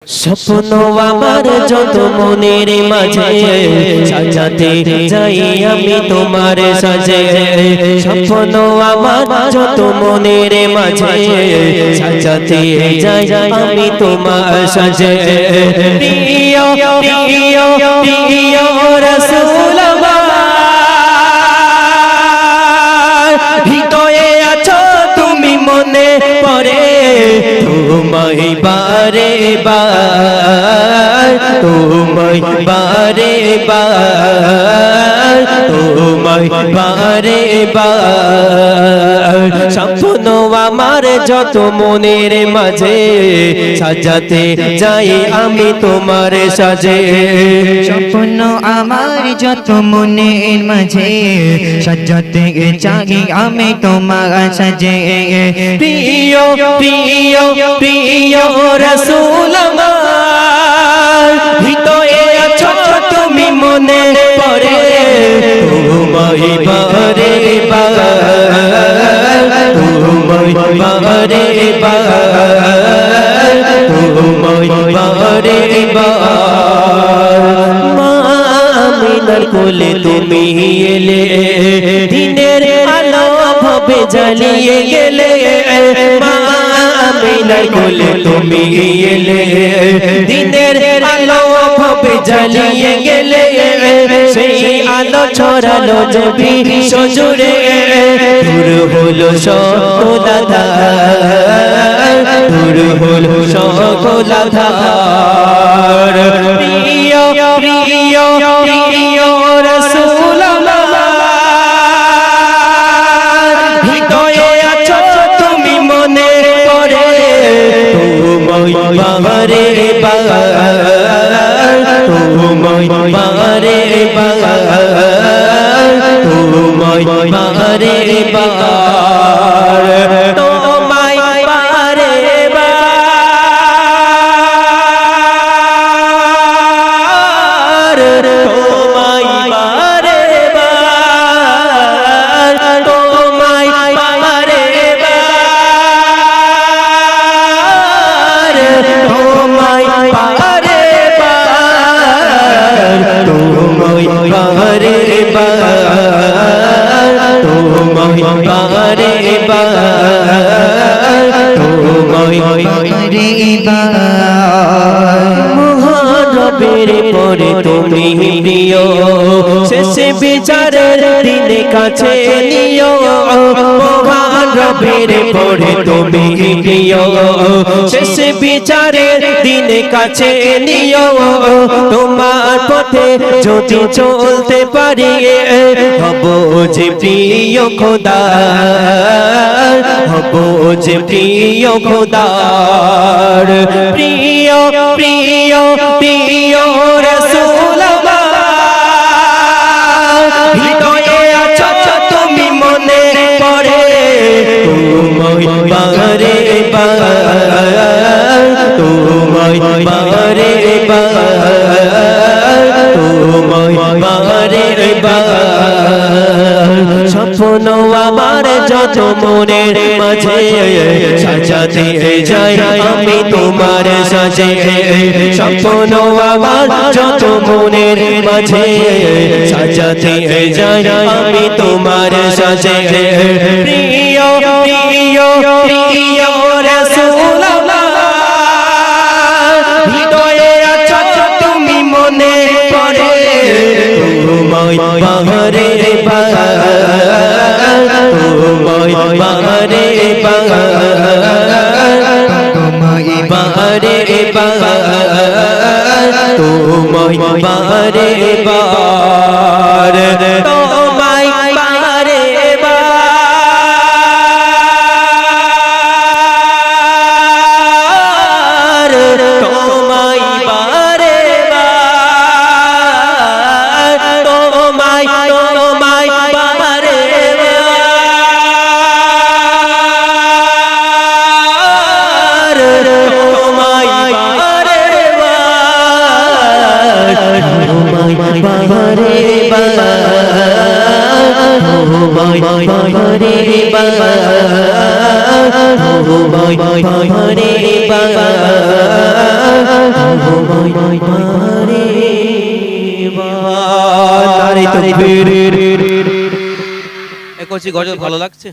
স্বপ্ন আমার যত মনের মাঝে সাজাতে যাই আমি তোমার সাজে স্বপ্ন আমার যত মনের মাঝে সাজাতে যাই আমি তোমার সাজে প্রিয় প্রিয় প্রিয় রাসূল আমার হৃদয়ে আছো তুমি মনে পড়ে তোমায় বারে বার তোমায় বারে বার তোমায় বারে বার স্বপ্ন আমার যত মনের মাঝে সাজাতে যাই আমি তোমার সাজে স্বপ্ন আমার যত মনের মাঝে সাজাতে চাই আমি তোমার সাজে প্রিয় প্রিয় প্রিয় রাসূল আমার হৃদয়ে আছো তুমি মনে পড়ে তোমায় বারে বার তোমায় বারে বার তোমায় বারে বার মা আমিনার কোলে তুমি এলে দিনের আলো ভবে জ্বালিয়ে গেলে মা আমিনার কোলে তুমি এলে দিনের আলো ভবে জ্বালিয়ে গেলে সেই আলো ছড়ালো জবি সজুরে দূর হলো সকল আঁধার দূর হলো সকল আঁধার প্রিয় প্রিয় প্রিয় রাসূল আমার হৃদয়ে আছো তুমি মনে পড়ে তোমায় বারে বার তোমায় বারে বার তোমায় বারে বার তোমায় বারে বার তোমায় বারে বার তোমায় বারে বার তোমায় বারে বার তোমায় বারে বার তোমায় বারে বার তোমায় রে মহানবীর পরে তুমি প্রিয় শেষে বিচারের দিনে কাছে নিও মহানবীর পরে তুমি প্রিয় শেষে বিচারের দিনে কাছে নিও তোমার পথে যদি চলতে পারি হব যে প্রিয় খোদার হব যে প্রিয় খোদার প্রিয় প্রিয় প্রিয় রাসূল আমার হৃদয়ে আছো তুমি মনে পড়ে তোমায় বারে বার তোমায় বারে বার তোমায় বারে বার স্বপ্ন আমার যত মনের মাঝে সাজাতে যাই আমি তোমার সাজে স্বপ্ন আমার যত মনের মাঝে সাজাতে যাই আমি তোমার সাজে প্রিয় প্রিয় প্রিয় রাসূল আমার হৃদয়ে আছো তুমি মনে পড়ে তোমায় বারে বার তোমায় বারে বার তোমায় বারে বার তোমায় বারে বার তোমায় বারে বার তোমায় বারে বার তোমায় তোমায় বারে বার তোমায় বারে বার তোমায় বারে বার তোমায় বারে বার তোমায় বারে বার তোমায় বারে বার নারে তাকবীর এ করছি গজল ভালো লাগছে।